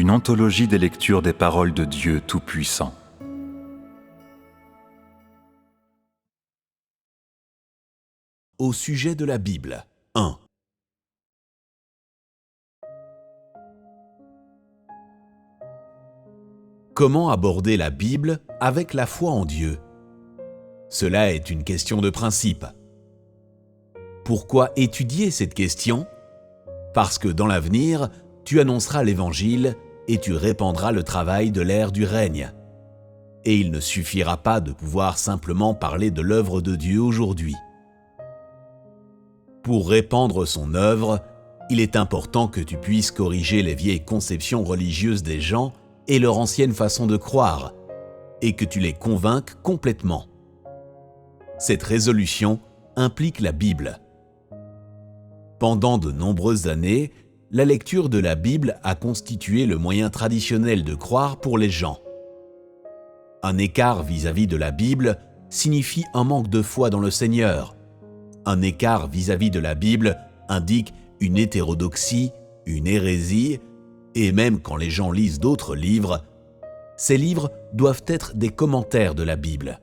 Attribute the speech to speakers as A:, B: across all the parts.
A: une anthologie des lectures des paroles de Dieu Tout-Puissant.
B: Au sujet de la Bible. 1. Comment aborder la Bible avec la foi en Dieu? Cela est une question de principe. Pourquoi étudier cette question? Parce que dans l'avenir, tu annonceras l'Évangile et tu répandras le travail de l'ère du règne. Et il ne suffira pas de pouvoir simplement parler de l'œuvre de Dieu aujourd'hui. Pour répandre son œuvre, il est important que tu puisses corriger les vieilles conceptions religieuses des gens et leur ancienne façon de croire, et que tu les convainques complètement. Cette résolution implique la Bible. Pendant de nombreuses années, la lecture de la Bible a constitué le moyen traditionnel de croire pour les gens. Un écart vis-à-vis de la Bible signifie un manque de foi dans le Seigneur. Un écart vis-à-vis de la Bible indique une hétérodoxie, une hérésie, et même quand les gens lisent d'autres livres, ces livres doivent être des commentaires de la Bible.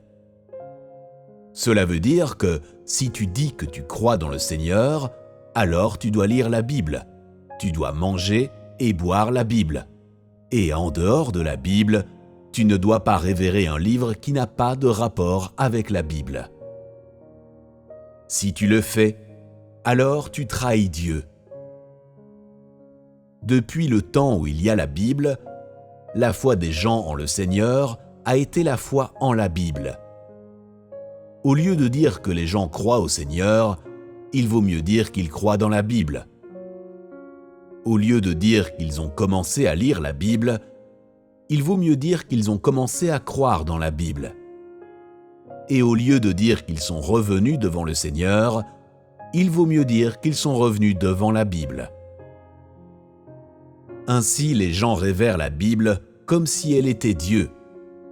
B: Cela veut dire que si tu dis que tu crois dans le Seigneur, alors tu dois lire la Bible, tu dois manger et boire la Bible. Et en dehors de la Bible, tu ne dois pas révérer un livre qui n'a pas de rapport avec la Bible. Si tu le fais, alors tu trahis Dieu. Depuis le temps où il y a la Bible, la foi des gens en le Seigneur a été la foi en la Bible. Au lieu de dire que les gens croient au Seigneur, il vaut mieux dire qu'ils croient dans la Bible. Au lieu de dire qu'ils ont commencé à lire la Bible, il vaut mieux dire qu'ils ont commencé à croire dans la Bible. Et au lieu de dire qu'ils sont revenus devant le Seigneur, il vaut mieux dire qu'ils sont revenus devant la Bible. Ainsi, les gens révèrent la Bible comme si elle était Dieu,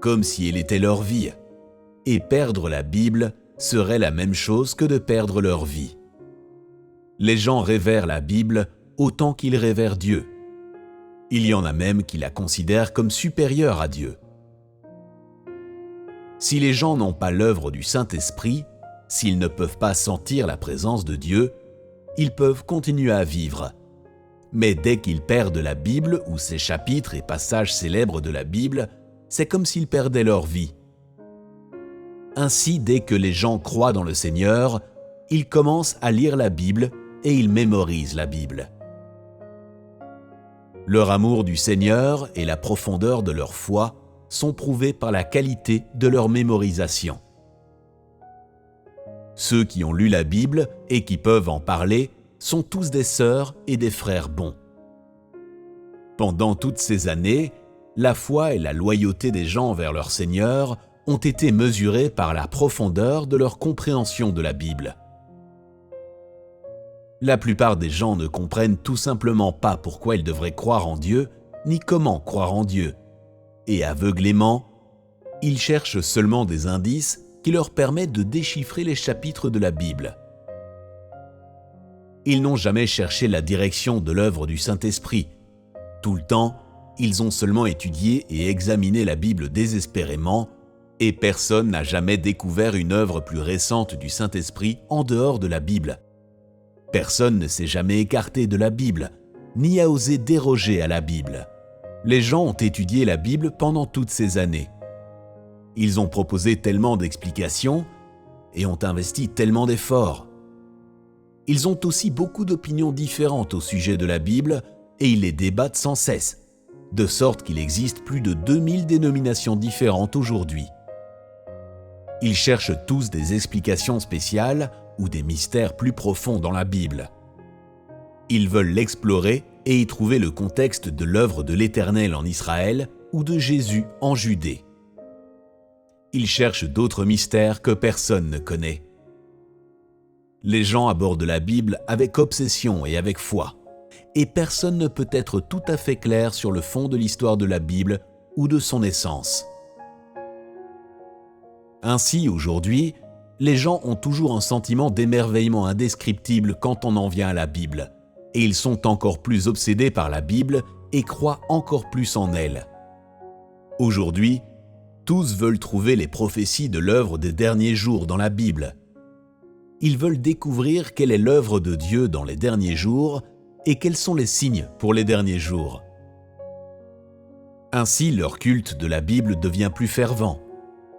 B: comme si elle était leur vie. Et perdre la Bible serait la même chose que de perdre leur vie. Les gens révèrent la Bible autant qu'ils révèrent Dieu. Il y en a même qui la considèrent comme supérieure à Dieu. Si les gens n'ont pas l'œuvre du Saint-Esprit, s'ils ne peuvent pas sentir la présence de Dieu, ils peuvent continuer à vivre. Mais dès qu'ils perdent la Bible ou ses chapitres et passages célèbres de la Bible, c'est comme s'ils perdaient leur vie. Ainsi, dès que les gens croient dans le Seigneur, ils commencent à lire la Bible et ils mémorisent la Bible. Leur amour du Seigneur et la profondeur de leur foi sont prouvés par la qualité de leur mémorisation. Ceux qui ont lu la Bible et qui peuvent en parler sont tous des sœurs et des frères bons. Pendant toutes ces années, la foi et la loyauté des gens envers leur Seigneur ont été mesurées par la profondeur de leur compréhension de la Bible. La plupart des gens ne comprennent tout simplement pas pourquoi ils devraient croire en Dieu, ni comment croire en Dieu. Et aveuglément, ils cherchent seulement des indices qui leur permettent de déchiffrer les chapitres de la Bible. Ils n'ont jamais cherché la direction de l'œuvre du Saint-Esprit. Tout le temps, ils ont seulement étudié et examiné la Bible désespérément, et personne n'a jamais découvert une œuvre plus récente du Saint-Esprit en dehors de la Bible. Personne ne s'est jamais écarté de la Bible, ni a osé déroger à la Bible. Les gens ont étudié la Bible pendant toutes ces années. Ils ont proposé tellement d'explications et ont investi tellement d'efforts. Ils ont aussi beaucoup d'opinions différentes au sujet de la Bible et ils les débattent sans cesse, de sorte qu'il existe plus de 2000 dénominations différentes aujourd'hui. Ils cherchent tous des explications spéciales ou des mystères plus profonds dans la Bible. Ils veulent l'explorer et y trouver le contexte de l'œuvre de l'Éternel en Israël ou de Jésus en Judée. Ils cherchent d'autres mystères que personne ne connaît. Les gens abordent la Bible avec obsession et avec foi, et personne ne peut être tout à fait clair sur le fond de l'histoire de la Bible ou de son essence. Ainsi, aujourd'hui, les gens ont toujours un sentiment d'émerveillement indescriptible quand on en vient à la Bible, et ils sont encore plus obsédés par la Bible et croient encore plus en elle. Aujourd'hui, tous veulent trouver les prophéties de l'œuvre des derniers jours dans la Bible. Ils veulent découvrir quelle est l'œuvre de Dieu dans les derniers jours et quels sont les signes pour les derniers jours. Ainsi, leur culte de la Bible devient plus fervent,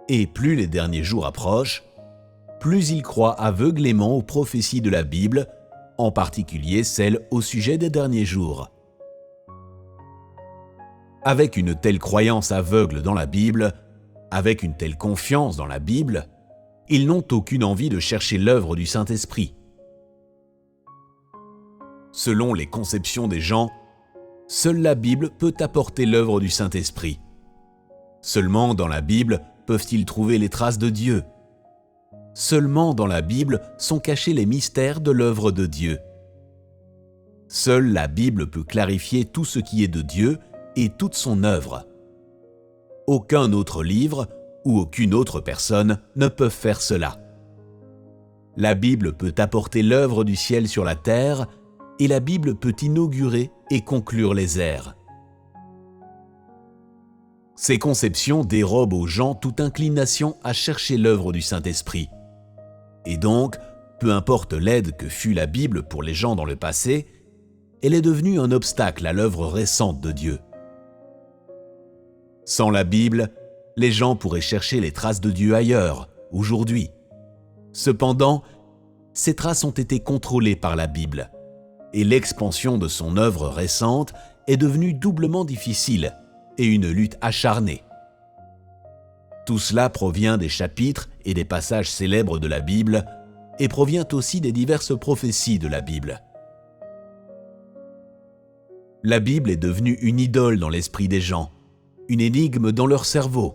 B: et plus les derniers jours approchent, plus ils croient aveuglément aux prophéties de la Bible, en particulier celles au sujet des derniers jours. Avec une telle croyance aveugle dans la Bible, avec une telle confiance dans la Bible, ils n'ont aucune envie de chercher l'œuvre du Saint-Esprit. Selon les conceptions des gens, seule la Bible peut apporter l'œuvre du Saint-Esprit. Seulement dans la Bible peuvent-ils trouver les traces de Dieu. Seulement dans la Bible sont cachés les mystères de l'œuvre de Dieu. Seule la Bible peut clarifier tout ce qui est de Dieu et toute son œuvre. Aucun autre livre ou aucune autre personne ne peuvent faire cela. La Bible peut apporter l'œuvre du ciel sur la terre et la Bible peut inaugurer et conclure les ères. Ces conceptions dérobent aux gens toute inclination à chercher l'œuvre du Saint-Esprit. Et donc, peu importe l'aide que fut la Bible pour les gens dans le passé, elle est devenue un obstacle à l'œuvre récente de Dieu. Sans la Bible, les gens pourraient chercher les traces de Dieu ailleurs, aujourd'hui. Cependant, ces traces ont été contrôlées par la Bible, et l'expansion de son œuvre récente est devenue doublement difficile et une lutte acharnée. Tout cela provient des chapitres et des passages célèbres de la Bible et provient aussi des diverses prophéties de la Bible. La Bible est devenue une idole dans l'esprit des gens, une énigme dans leur cerveau,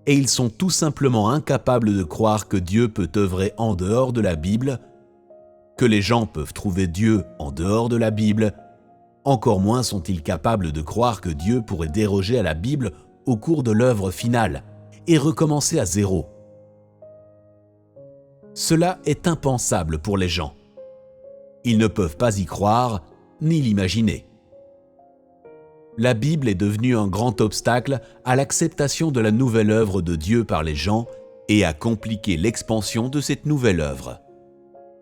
B: et ils sont tout simplement incapables de croire que Dieu peut œuvrer en dehors de la Bible, que les gens peuvent trouver Dieu en dehors de la Bible, encore moins sont-ils capables de croire que Dieu pourrait déroger à la Bible au cours de l'œuvre finale et recommencer à zéro. Cela est impensable pour les gens. Ils ne peuvent pas y croire ni l'imaginer. La Bible est devenue un grand obstacle à l'acceptation de la nouvelle œuvre de Dieu par les gens et a compliqué l'expansion de cette nouvelle œuvre.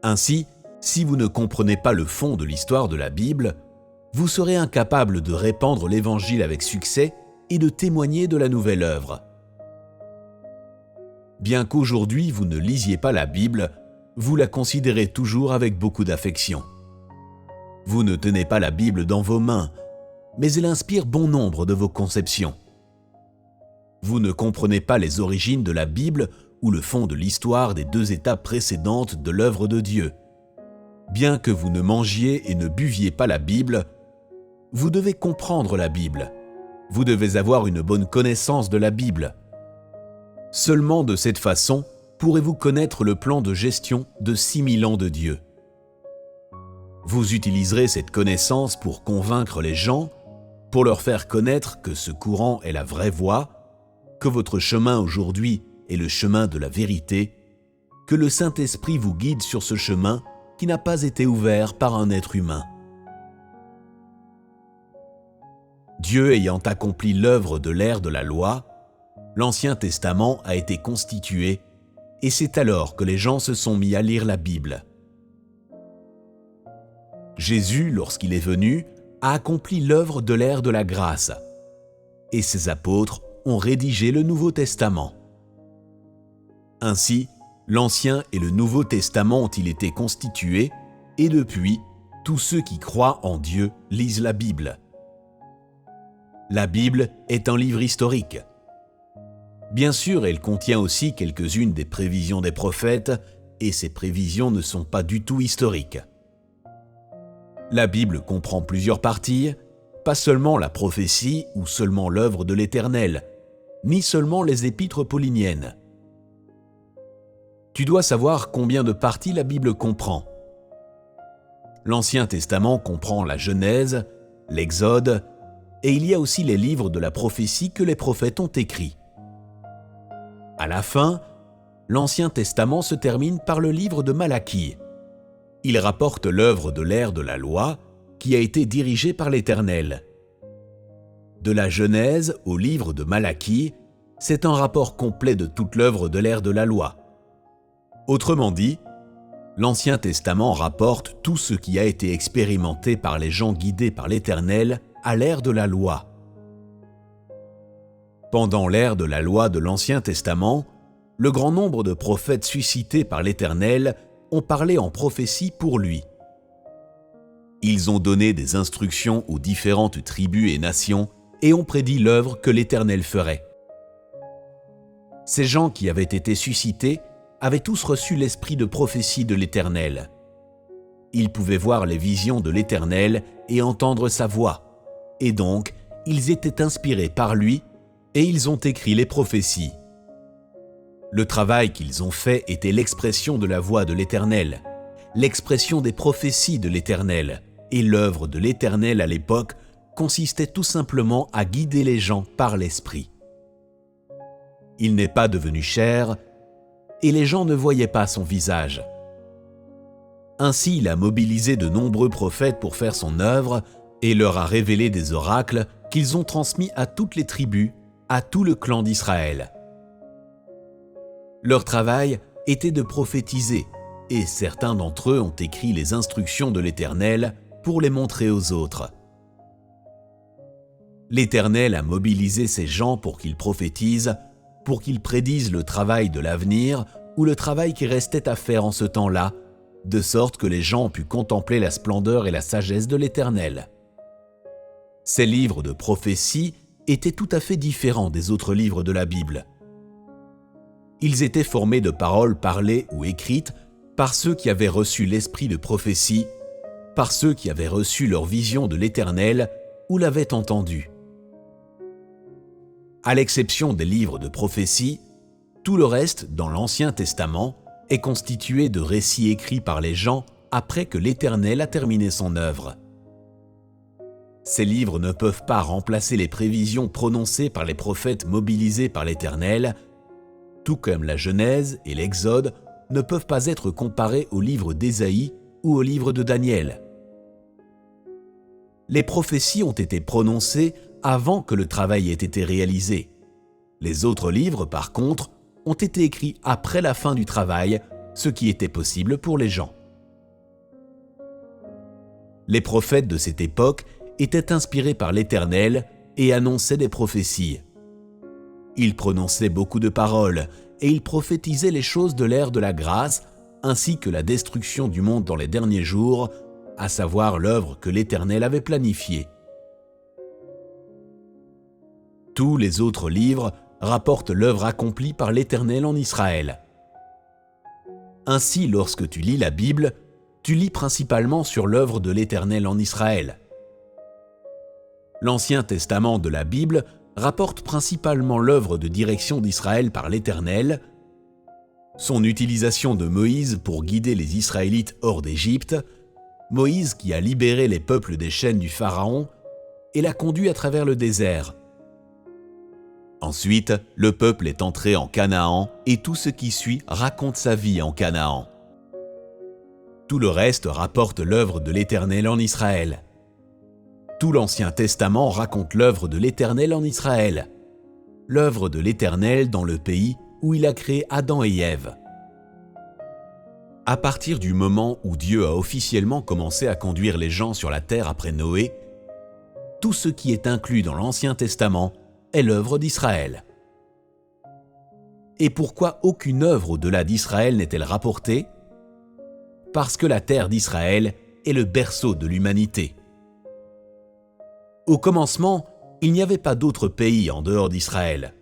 B: Ainsi, si vous ne comprenez pas le fond de l'histoire de la Bible, vous serez incapable de répandre l'Évangile avec succès et de témoigner de la nouvelle œuvre. Bien qu'aujourd'hui vous ne lisiez pas la Bible, vous la considérez toujours avec beaucoup d'affection. Vous ne tenez pas la Bible dans vos mains, mais elle inspire bon nombre de vos conceptions. Vous ne comprenez pas les origines de la Bible ou le fond de l'histoire des 2 étapes précédentes de l'œuvre de Dieu. Bien que vous ne mangiez et ne buviez pas la Bible, vous devez comprendre la Bible. Vous devez avoir une bonne connaissance de la Bible. Seulement de cette façon pourrez-vous connaître le plan de gestion de 6000 ans de Dieu. Vous utiliserez cette connaissance pour convaincre les gens, pour leur faire connaître que ce courant est la vraie voie, que votre chemin aujourd'hui est le chemin de la vérité, que le Saint-Esprit vous guide sur ce chemin qui n'a pas été ouvert par un être humain. Dieu ayant accompli l'œuvre de l'ère de la loi, l'Ancien Testament a été constitué et c'est alors que les gens se sont mis à lire la Bible. Jésus, lorsqu'il est venu, a accompli l'œuvre de l'ère de la grâce et ses apôtres ont rédigé le Nouveau Testament. Ainsi, l'Ancien et le Nouveau Testament ont-ils été constitués et depuis, tous ceux qui croient en Dieu lisent la Bible. La Bible est un livre historique. Bien sûr, elle contient aussi quelques-unes des prévisions des prophètes et ces prévisions ne sont pas du tout historiques. La Bible comprend plusieurs parties, pas seulement la prophétie ou seulement l'œuvre de l'Éternel, ni seulement les épîtres pauliniennes. Tu dois savoir combien de parties la Bible comprend. L'Ancien Testament comprend la Genèse, l'Exode, et il y a aussi les livres de la prophétie que les prophètes ont écrits. À la fin, l'Ancien Testament se termine par le livre de Malachie. Il rapporte l'œuvre de l'ère de la loi qui a été dirigée par l'Éternel. De la Genèse au livre de Malachie, c'est un rapport complet de toute l'œuvre de l'ère de la loi. Autrement dit, l'Ancien Testament rapporte tout ce qui a été expérimenté par les gens guidés par l'Éternel à l'ère de la loi. Pendant l'ère de la loi de l'Ancien Testament, le grand nombre de prophètes suscités par l'Éternel ont parlé en prophétie pour lui. Ils ont donné des instructions aux différentes tribus et nations et ont prédit l'œuvre que l'Éternel ferait. Ces gens qui avaient été suscités avaient tous reçu l'esprit de prophétie de l'Éternel. Ils pouvaient voir les visions de l'Éternel et entendre sa voix, et donc ils étaient inspirés par lui et ils ont écrit les prophéties. Le travail qu'ils ont fait était l'expression de la voix de l'Éternel, l'expression des prophéties de l'Éternel, et l'œuvre de l'Éternel à l'époque consistait tout simplement à guider les gens par l'Esprit. Il n'est pas devenu chair, et les gens ne voyaient pas son visage. Ainsi, il a mobilisé de nombreux prophètes pour faire son œuvre et leur a révélé des oracles qu'ils ont transmis à toutes les tribus, à tout le clan d'Israël. Leur travail était de prophétiser, et certains d'entre eux ont écrit les instructions de l'Éternel pour les montrer aux autres. L'Éternel a mobilisé ces gens pour qu'ils prophétisent, pour qu'ils prédisent le travail de l'avenir ou le travail qui restait à faire en ce temps-là, de sorte que les gens ont pu contempler la splendeur et la sagesse de l'Éternel. Ces livres de prophétie étaient tout à fait différents des autres livres de la Bible. Ils étaient formés de paroles parlées ou écrites par ceux qui avaient reçu l'esprit de prophétie, par ceux qui avaient reçu leur vision de l'Éternel ou l'avaient entendu. À l'exception des livres de prophétie, tout le reste dans l'Ancien Testament est constitué de récits écrits par les gens après que l'Éternel a terminé son œuvre. Ces livres ne peuvent pas remplacer les prévisions prononcées par les prophètes mobilisés par l'Éternel, tout comme la Genèse et l'Exode ne peuvent pas être comparés au livre d'Ésaïe ou au livre de Daniel. Les prophéties ont été prononcées avant que le travail ait été réalisé. Les autres livres, par contre, ont été écrits après la fin du travail, ce qui était possible pour les gens. Les prophètes de cette époque étaient inspirés par l'Éternel et annonçaient des prophéties. Ils prononçaient beaucoup de paroles et ils prophétisaient les choses de l'ère de la grâce ainsi que la destruction du monde dans les derniers jours, à savoir l'œuvre que l'Éternel avait planifiée. Tous les autres livres rapportent l'œuvre accomplie par l'Éternel en Israël. Ainsi, lorsque tu lis la Bible, tu lis principalement sur l'œuvre de l'Éternel en Israël. L'Ancien Testament de la Bible rapporte principalement l'œuvre de direction d'Israël par l'Éternel, son utilisation de Moïse pour guider les Israélites hors d'Égypte, Moïse qui a libéré les peuples des chaînes du Pharaon et l'a conduit à travers le désert. Ensuite, le peuple est entré en Canaan et tout ce qui suit raconte sa vie en Canaan. Tout le reste rapporte l'œuvre de l'Éternel en Israël. Tout l'Ancien Testament raconte l'œuvre de l'Éternel en Israël, l'œuvre de l'Éternel dans le pays où il a créé Adam et Ève. À partir du moment où Dieu a officiellement commencé à conduire les gens sur la terre après Noé, tout ce qui est inclus dans l'Ancien Testament est l'œuvre d'Israël. Et pourquoi aucune œuvre au-delà d'Israël n'est-elle rapportée ? Parce que la terre d'Israël est le berceau de l'humanité. Au commencement, il n'y avait pas d'autre pays en dehors d'Israël,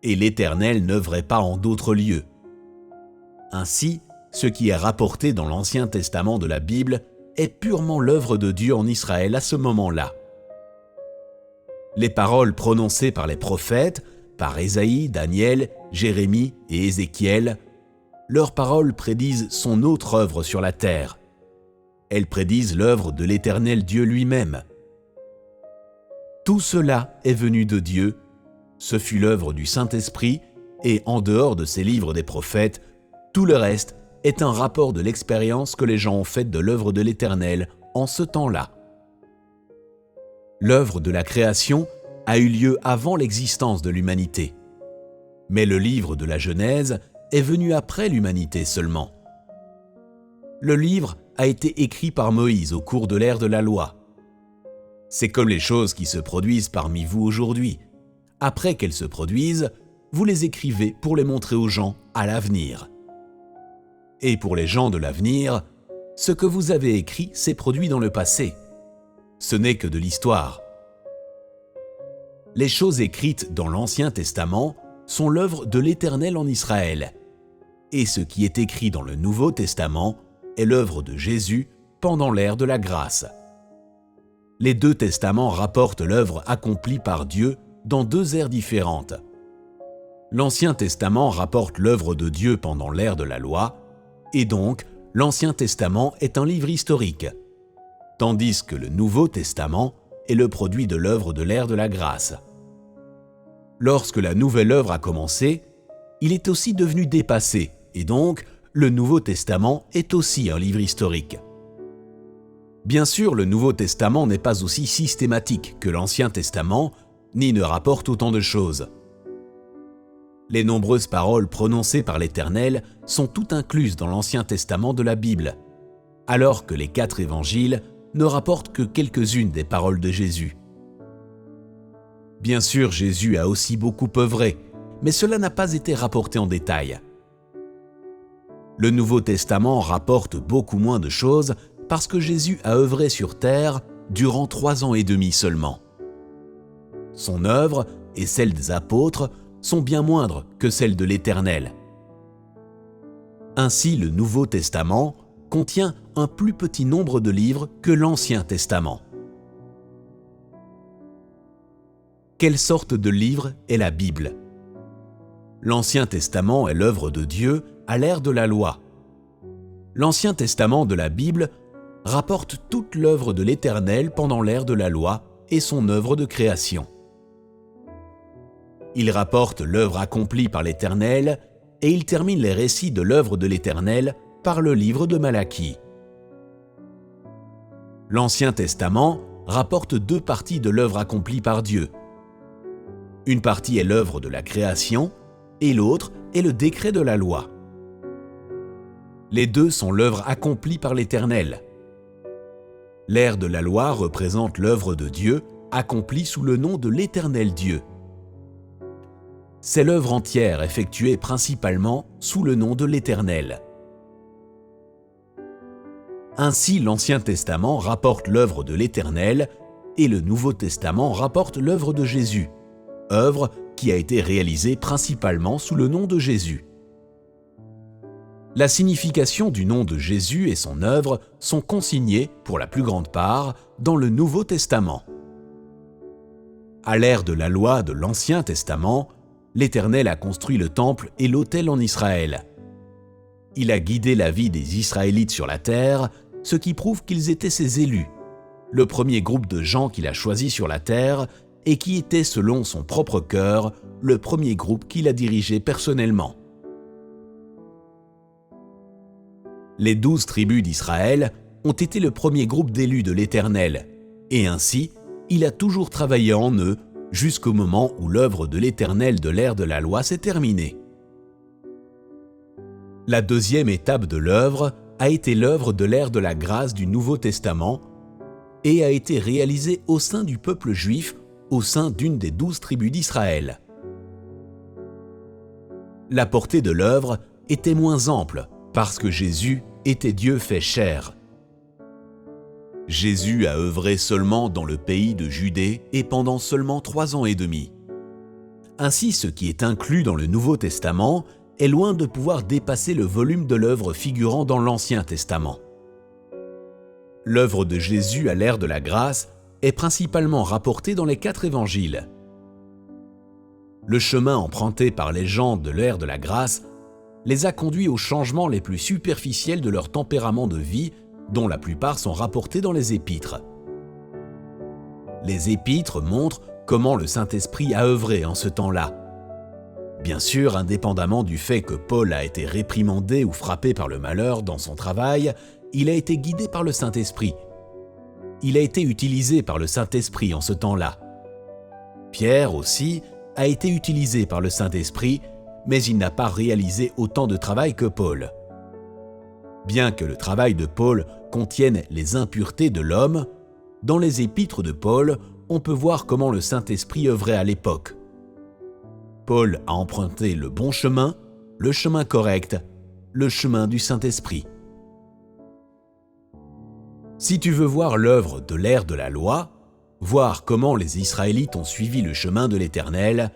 B: et l'Éternel n'œuvrait pas en d'autres lieux. Ainsi, ce qui est rapporté dans l'Ancien Testament de la Bible est purement l'œuvre de Dieu en Israël à ce moment-là. Les paroles prononcées par les prophètes, par Ésaïe, Daniel, Jérémie et Ézéchiel, leurs paroles prédisent son autre œuvre sur la terre. Elles prédisent l'œuvre de l'Éternel Dieu lui-même. Tout cela est venu de Dieu, ce fut l'œuvre du Saint-Esprit, et en dehors de ces livres des prophètes, tout le reste est un rapport de l'expérience que les gens ont faite de l'œuvre de l'Éternel en ce temps-là. L'œuvre de la création a eu lieu avant l'existence de l'humanité. Mais le livre de la Genèse est venu après l'humanité seulement. Le livre a été écrit par Moïse au cours de l'ère de la loi. C'est comme les choses qui se produisent parmi vous aujourd'hui. Après qu'elles se produisent, vous les écrivez pour les montrer aux gens à l'avenir. Et pour les gens de l'avenir, ce que vous avez écrit s'est produit dans le passé. Ce n'est que de l'histoire. Les choses écrites dans l'Ancien Testament sont l'œuvre de l'Éternel en Israël. Et ce qui est écrit dans le Nouveau Testament est l'œuvre de Jésus pendant l'ère de la grâce. Les deux testaments rapportent l'œuvre accomplie par Dieu dans deux ères différentes. L'Ancien Testament rapporte l'œuvre de Dieu pendant l'ère de la loi, et donc l'Ancien Testament est un livre historique, tandis que le Nouveau Testament est le produit de l'œuvre de l'ère de la grâce. Lorsque la nouvelle œuvre a commencé, il est aussi devenu dépassé, et donc le Nouveau Testament est aussi un livre historique. Bien sûr, le Nouveau Testament n'est pas aussi systématique que l'Ancien Testament, ni ne rapporte autant de choses. Les nombreuses paroles prononcées par l'Éternel sont toutes incluses dans l'Ancien Testament de la Bible, alors que les 4 évangiles ne rapportent que quelques-unes des paroles de Jésus. Bien sûr, Jésus a aussi beaucoup œuvré, mais cela n'a pas été rapporté en détail. Le Nouveau Testament rapporte beaucoup moins de choses parce que Jésus a œuvré sur terre durant 3 ans et demi seulement. Son œuvre et celle des apôtres sont bien moindres que celle de l'Éternel. Ainsi, le Nouveau Testament contient un plus petit nombre de livres que l'Ancien Testament. Quelle sorte de livre est la Bible ? L'Ancien Testament est l'œuvre de Dieu à l'ère de la loi. L'Ancien Testament de la Bible rapporte toute l'œuvre de l'Éternel pendant l'ère de la loi et son œuvre de création. Il rapporte l'œuvre accomplie par l'Éternel et il termine les récits de l'œuvre de l'Éternel par le livre de Malachie. L'Ancien Testament rapporte 2 parties de l'œuvre accomplie par Dieu. Une partie est l'œuvre de la création et l'autre est le décret de la loi. Les deux sont l'œuvre accomplie par l'Éternel. L'ère de la loi représente l'œuvre de Dieu accomplie sous le nom de l'Éternel Dieu. C'est l'œuvre entière effectuée principalement sous le nom de l'Éternel. Ainsi, l'Ancien Testament rapporte l'œuvre de l'Éternel et le Nouveau Testament rapporte l'œuvre de Jésus, œuvre qui a été réalisée principalement sous le nom de Jésus. La signification du nom de Jésus et son œuvre sont consignées, pour la plus grande part, dans le Nouveau Testament. À l'ère de la loi de l'Ancien Testament, l'Éternel a construit le temple et l'autel en Israël. Il a guidé la vie des Israélites sur la terre, ce qui prouve qu'ils étaient ses élus, le premier groupe de gens qu'il a choisi sur la terre et qui était, selon son propre cœur, le premier groupe qu'il a dirigé personnellement. Les 12 tribus d'Israël ont été le premier groupe d'élus de l'Éternel, et ainsi, il a toujours travaillé en eux jusqu'au moment où l'œuvre de l'Éternel de l'ère de la loi s'est terminée. La deuxième étape de l'œuvre a été l'œuvre de l'ère de la grâce du Nouveau Testament et a été réalisée au sein du peuple juif, au sein d'une des 12 tribus d'Israël. La portée de l'œuvre était moins ample parce que Jésus était Dieu fait chair. Jésus a œuvré seulement dans le pays de Judée et pendant seulement 3 ans et demi. Ainsi, ce qui est inclus dans le Nouveau Testament est loin de pouvoir dépasser le volume de l'œuvre figurant dans l'Ancien Testament. L'œuvre de Jésus à l'ère de la grâce est principalement rapportée dans les 4 évangiles. Le chemin emprunté par les gens de l'ère de la grâce les a conduits aux changements les plus superficiels de leur tempérament de vie, dont la plupart sont rapportés dans les épîtres. Les épîtres montrent comment le Saint-Esprit a œuvré en ce temps-là. Bien sûr, indépendamment du fait que Paul a été réprimandé ou frappé par le malheur dans son travail, il a été guidé par le Saint-Esprit. Il a été utilisé par le Saint-Esprit en ce temps-là. Pierre aussi a été utilisé par le Saint-Esprit, mais il n'a pas réalisé autant de travail que Paul. Bien que le travail de Paul contienne les impuretés de l'homme, dans les épîtres de Paul, on peut voir comment le Saint-Esprit œuvrait à l'époque. Paul a emprunté le bon chemin, le chemin correct, le chemin du Saint-Esprit. Si tu veux voir l'œuvre de l'ère de la loi, voir comment les Israélites ont suivi le chemin de l'Éternel,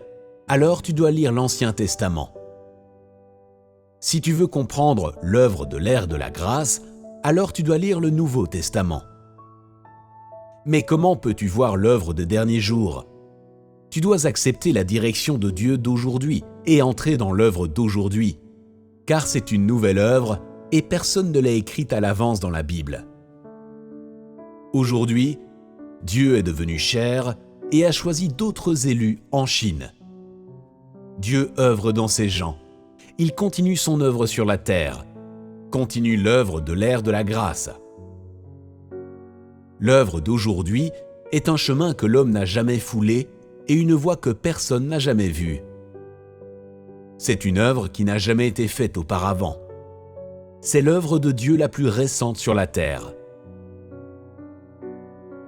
B: alors tu dois lire l'Ancien Testament. Si tu veux comprendre l'œuvre de l'ère de la grâce, alors tu dois lire le Nouveau Testament. Mais comment peux-tu voir l'œuvre des derniers jours ? Tu dois accepter la direction de Dieu d'aujourd'hui et entrer dans l'œuvre d'aujourd'hui, car c'est une nouvelle œuvre et personne ne l'a écrite à l'avance dans la Bible. Aujourd'hui, Dieu est devenu chair et a choisi d'autres élus en Chine. Dieu œuvre dans ces gens. Il continue son œuvre sur la terre, continue l'œuvre de l'ère de la grâce. L'œuvre d'aujourd'hui est un chemin que l'homme n'a jamais foulé et une voie que personne n'a jamais vue. C'est une œuvre qui n'a jamais été faite auparavant. C'est l'œuvre de Dieu la plus récente sur la terre.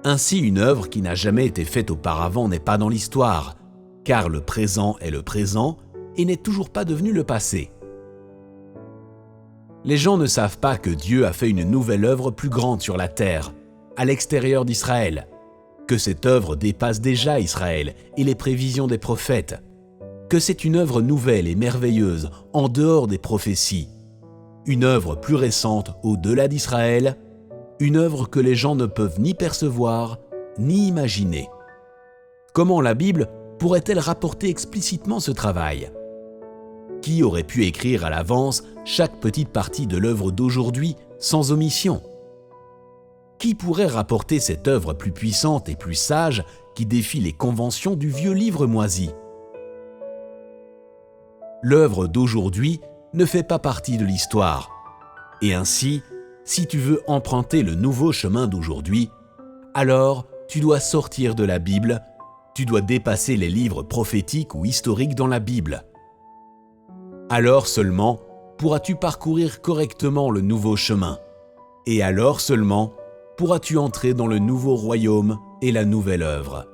B: Ainsi, une œuvre qui n'a jamais été faite auparavant n'est pas dans l'histoire, car le présent est le présent et n'est toujours pas devenu le passé. Les gens ne savent pas que Dieu a fait une nouvelle œuvre plus grande sur la terre, à l'extérieur d'Israël, que cette œuvre dépasse déjà Israël et les prévisions des prophètes, que c'est une œuvre nouvelle et merveilleuse en dehors des prophéties, une œuvre plus récente au-delà d'Israël, une œuvre que les gens ne peuvent ni percevoir, ni imaginer. Comment la Bible pourrait-elle rapporter explicitement ce travail ? Qui aurait pu écrire à l'avance chaque petite partie de l'œuvre d'aujourd'hui sans omission ? Qui pourrait rapporter cette œuvre plus puissante et plus sage qui défie les conventions du vieux livre moisi ? L'œuvre d'aujourd'hui ne fait pas partie de l'histoire. Et ainsi, si tu veux emprunter le nouveau chemin d'aujourd'hui, alors tu dois sortir de la Bible, tu dois dépasser les livres prophétiques ou historiques dans la Bible. Alors seulement pourras-tu parcourir correctement le nouveau chemin. Et alors seulement pourras-tu entrer dans le nouveau royaume et la nouvelle œuvre.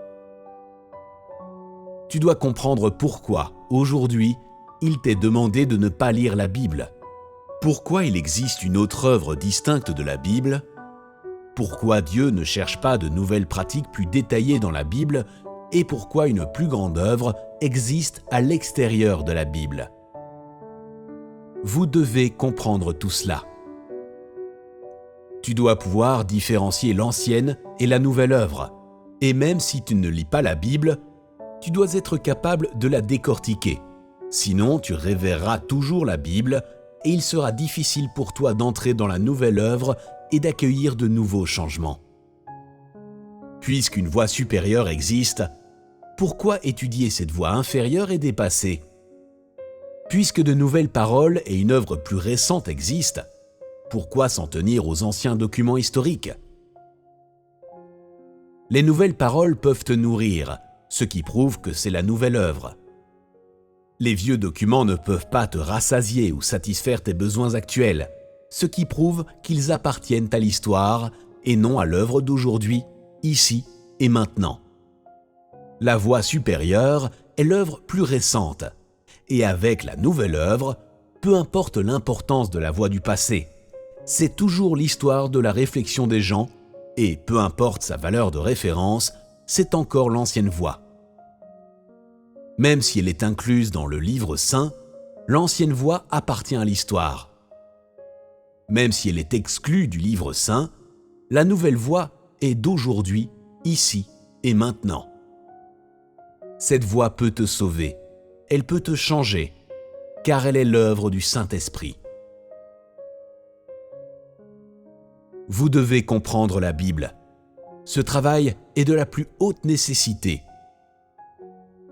B: Tu dois comprendre pourquoi, aujourd'hui, il t'est demandé de ne pas lire la Bible. Pourquoi il existe une autre œuvre distincte de la Bible ? Pourquoi Dieu ne cherche pas de nouvelles pratiques plus détaillées dans la Bible et pourquoi une plus grande œuvre existe à l'extérieur de la Bible ? Vous devez comprendre tout cela. Tu dois pouvoir différencier l'ancienne et la nouvelle œuvre. Et même si tu ne lis pas la Bible, tu dois être capable de la décortiquer. Sinon, tu révéreras toujours la Bible et il sera difficile pour toi d'entrer dans la nouvelle œuvre et d'accueillir de nouveaux changements. Puisqu'une voie supérieure existe, pourquoi étudier cette voie inférieure et dépassée ? Puisque de nouvelles paroles et une œuvre plus récente existent, pourquoi s'en tenir aux anciens documents historiques ? Les nouvelles paroles peuvent te nourrir, ce qui prouve que c'est la nouvelle œuvre. Les vieux documents ne peuvent pas te rassasier ou satisfaire tes besoins actuels, ce qui prouve qu'ils appartiennent à l'histoire et non à l'œuvre d'aujourd'hui, ici et maintenant. La voie supérieure est l'œuvre plus récente, et avec la nouvelle œuvre, peu importe l'importance de la voie du passé, c'est toujours l'histoire de la réflexion des gens, et peu importe sa valeur de référence, c'est encore l'ancienne voie. Même si elle est incluse dans le livre saint, l'ancienne voie appartient à l'histoire. Même si elle est exclue du livre saint, la nouvelle voie est d'aujourd'hui, ici et maintenant. Cette voie peut te sauver, elle peut te changer, car elle est l'œuvre du Saint-Esprit. Vous devez comprendre la Bible. Ce travail est de la plus haute nécessité.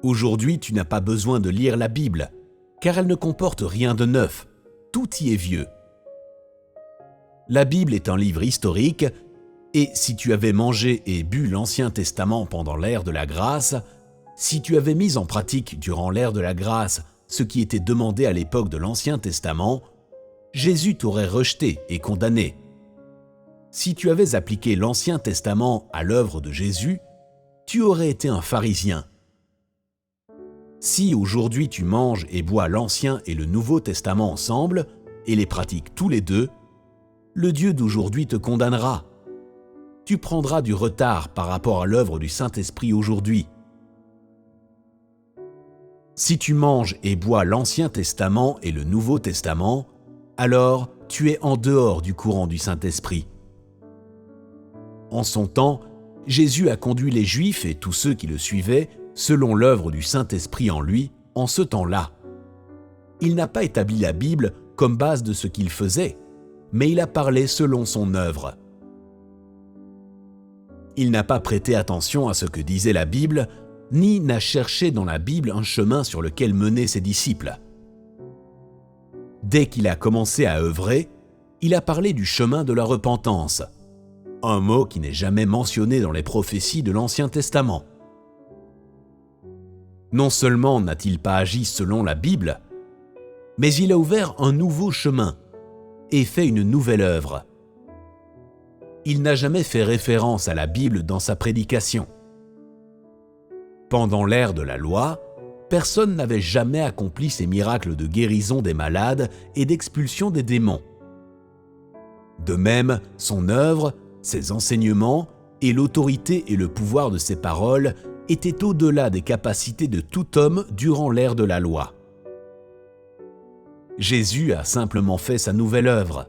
B: Aujourd'hui, tu n'as pas besoin de lire la Bible, car elle ne comporte rien de neuf. Tout y est vieux. La Bible est un livre historique, et si tu avais mangé et bu l'Ancien Testament pendant l'ère de la grâce, si tu avais mis en pratique durant l'ère de la grâce ce qui était demandé à l'époque de l'Ancien Testament, Jésus t'aurait rejeté et condamné. Si tu avais appliqué l'Ancien Testament à l'œuvre de Jésus, tu aurais été un pharisien. Si aujourd'hui tu manges et bois l'Ancien et le Nouveau Testament ensemble, et les pratiques tous les deux, le Dieu d'aujourd'hui te condamnera. Tu prendras du retard par rapport à l'œuvre du Saint-Esprit aujourd'hui. Si tu manges et bois l'Ancien Testament et le Nouveau Testament, alors tu es en dehors du courant du Saint-Esprit. En son temps, Jésus a conduit les Juifs et tous ceux qui le suivaient selon l'œuvre du Saint-Esprit en lui, en ce temps-là. Il n'a pas établi la Bible comme base de ce qu'il faisait, mais il a parlé selon son œuvre. Il n'a pas prêté attention à ce que disait la Bible, ni n'a cherché dans la Bible un chemin sur lequel mener ses disciples. Dès qu'il a commencé à œuvrer, il a parlé du chemin de la repentance, un mot qui n'est jamais mentionné dans les prophéties de l'Ancien Testament. Non seulement n'a-t-il pas agi selon la Bible, mais il a ouvert un nouveau chemin et fait une nouvelle œuvre. Il n'a jamais fait référence à la Bible dans sa prédication. Pendant l'ère de la loi, personne n'avait jamais accompli ces miracles de guérison des malades et d'expulsion des démons. De même, son œuvre, ses enseignements et l'autorité et le pouvoir de ses paroles étaient au-delà des capacités de tout homme durant l'ère de la loi. Jésus a simplement fait sa nouvelle œuvre.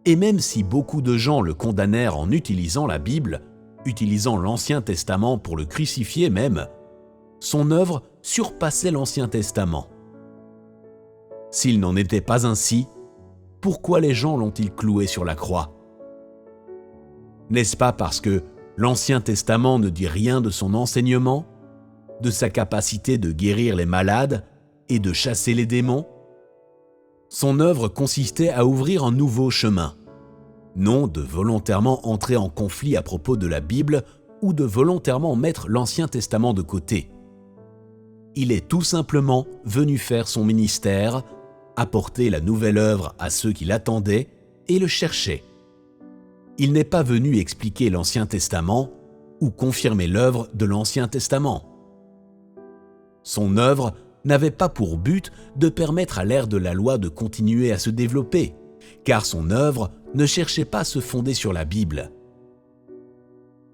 B: Et même si beaucoup de gens le condamnèrent en utilisant la Bible, utilisant l'Ancien Testament pour le crucifier même, son œuvre surpassait l'Ancien Testament. S'il n'en était pas ainsi, pourquoi les gens l'ont-ils cloué sur la croix? N'est-ce pas parce que l'Ancien Testament ne dit rien de son enseignement, de sa capacité de guérir les malades et de chasser les démons? Son œuvre consistait à ouvrir un nouveau chemin, non de volontairement entrer en conflit à propos de la Bible ou de volontairement mettre l'Ancien Testament de côté. Il est tout simplement venu faire son ministère, apporter la nouvelle œuvre à ceux qui l'attendaient et le cherchaient. Il n'est pas venu expliquer l'Ancien Testament ou confirmer l'œuvre de l'Ancien Testament. Son œuvre n'avait pas pour but de permettre à l'ère de la loi de continuer à se développer, car son œuvre ne cherchait pas à se fonder sur la Bible.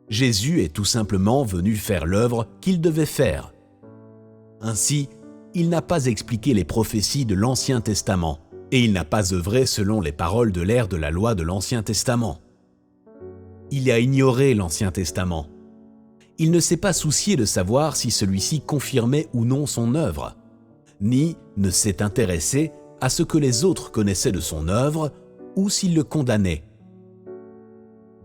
B: Jésus est tout simplement venu faire l'œuvre qu'il devait faire. Ainsi, il n'a pas expliqué les prophéties de l'Ancien Testament, et il n'a pas œuvré selon les paroles de l'ère de la loi de l'Ancien Testament. Il a ignoré l'Ancien Testament. Il ne s'est pas soucié de savoir si celui-ci confirmait ou non son œuvre, ni ne s'est intéressé à ce que les autres connaissaient de son œuvre ou s'il le condamnait.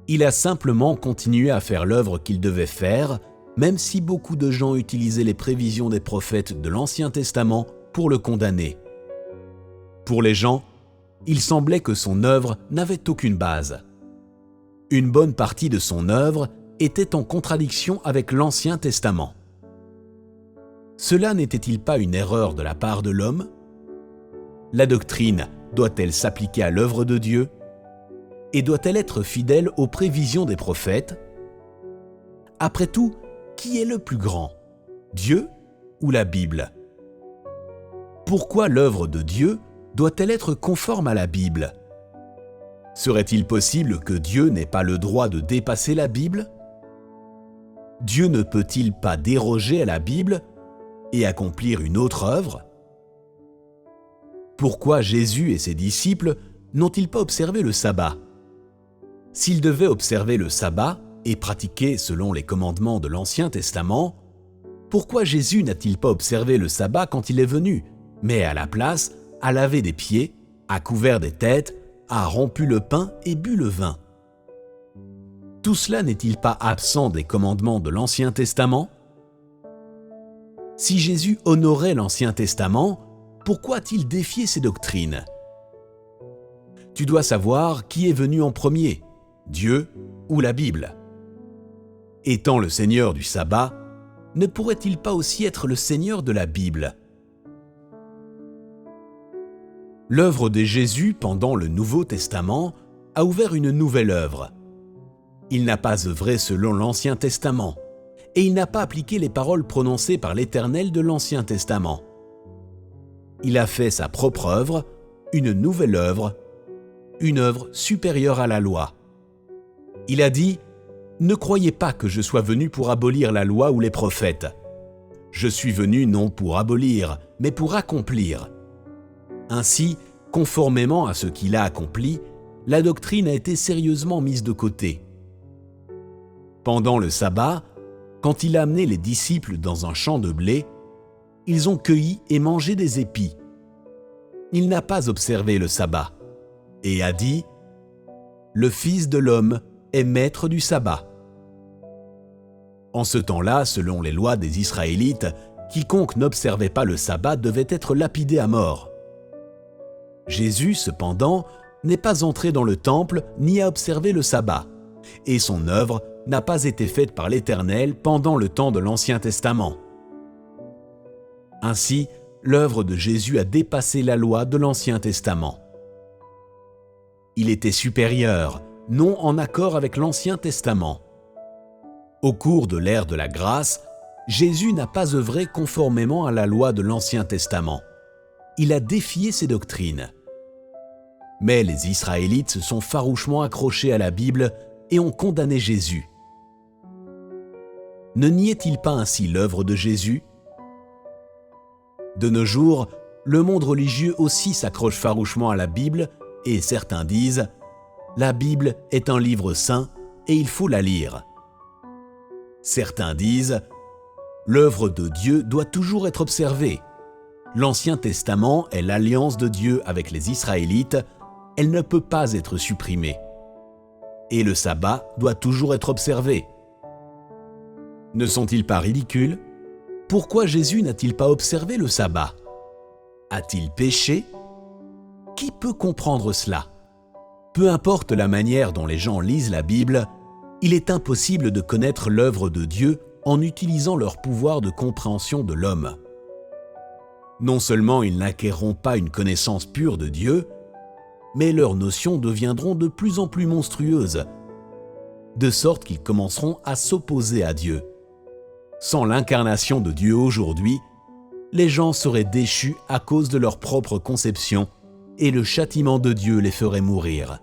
B: Il a simplement continué à faire l'œuvre qu'il devait faire, même si beaucoup de gens utilisaient les prévisions des prophètes de l'Ancien Testament pour le condamner. Pour les gens, il semblait que son œuvre n'avait aucune base. Une bonne partie de son œuvre était en contradiction avec l'Ancien Testament. Cela n'était-il pas une erreur de la part de l'homme? La doctrine doit-elle s'appliquer à l'œuvre de Dieu? Et doit-elle être fidèle aux prévisions des prophètes? Après tout, qui est le plus grand, Dieu ou la Bible? Pourquoi l'œuvre de Dieu doit-elle être conforme à la Bible? Serait-il possible que Dieu n'ait pas le droit de dépasser la Bible? Dieu ne peut-il pas déroger à la Bible et accomplir une autre œuvre? Pourquoi Jésus et ses disciples n'ont-ils pas observé le sabbat? S'ils devaient observer le sabbat et pratiquer selon les commandements de l'Ancien Testament, pourquoi Jésus n'a-t-il pas observé le sabbat quand il est venu, mais à la place a lavé des pieds, a couvert des têtes, a rompu le pain et bu le vin? Tout cela n'est-il pas absent des commandements de l'Ancien Testament? Si Jésus honorait l'Ancien Testament, pourquoi a-t-il défié ses doctrines? Tu dois savoir qui est venu en premier, Dieu ou la Bible. Étant le Seigneur du sabbat, ne pourrait-il pas aussi être le Seigneur de la Bible ? L'œuvre de Jésus pendant le Nouveau Testament a ouvert une nouvelle œuvre. Il n'a pas œuvré selon l'Ancien Testament, et il n'a pas appliqué les paroles prononcées par l'Éternel de l'Ancien Testament. Il a fait sa propre œuvre, une nouvelle œuvre, une œuvre supérieure à la loi. Il a dit « Ne croyez pas que je sois venu pour abolir la loi ou les prophètes. Je suis venu non pour abolir, mais pour accomplir. » Ainsi, conformément à ce qu'il a accompli, la doctrine a été sérieusement mise de côté. Pendant le sabbat, quand il a amené les disciples dans un champ de blé, ils ont cueilli et mangé des épis. Il n'a pas observé le sabbat et a dit « Le Fils de l'homme est maître du sabbat. » En ce temps-là, selon les lois des Israélites, quiconque n'observait pas le sabbat devait être lapidé à mort. Jésus, cependant, n'est pas entré dans le temple ni a observé le sabbat, et son œuvre n'a pas été faite par l'Éternel pendant le temps de l'Ancien Testament. Ainsi, l'œuvre de Jésus a dépassé la loi de l'Ancien Testament. Il était supérieur, non en accord avec l'Ancien Testament. Au cours de l'ère de la grâce, Jésus n'a pas œuvré conformément à la loi de l'Ancien Testament. Il a défié ses doctrines. Mais les Israélites se sont farouchement accrochés à la Bible et ont condamné Jésus. Ne niait-il pas ainsi l'œuvre de Jésus ? De nos jours, le monde religieux aussi s'accroche farouchement à la Bible et certains disent « La Bible est un livre saint et il faut la lire ». Certains disent « L'œuvre de Dieu doit toujours être observée. L'Ancien Testament est l'alliance de Dieu avec les Israélites, elle ne peut pas être supprimée. Et le sabbat doit toujours être observé. » Ne sont-ils pas ridicules ? Pourquoi Jésus n'a-t-il pas observé le sabbat ? A-t-il péché ? Qui peut comprendre cela ? Peu importe la manière dont les gens lisent la Bible, il est impossible de connaître l'œuvre de Dieu en utilisant leur pouvoir de compréhension de l'homme. Non seulement ils n'acquerront pas une connaissance pure de Dieu, mais leurs notions deviendront de plus en plus monstrueuses, de sorte qu'ils commenceront à s'opposer à Dieu. Sans l'incarnation de Dieu aujourd'hui, les gens seraient déchus à cause de leur propre conception et le châtiment de Dieu les ferait mourir.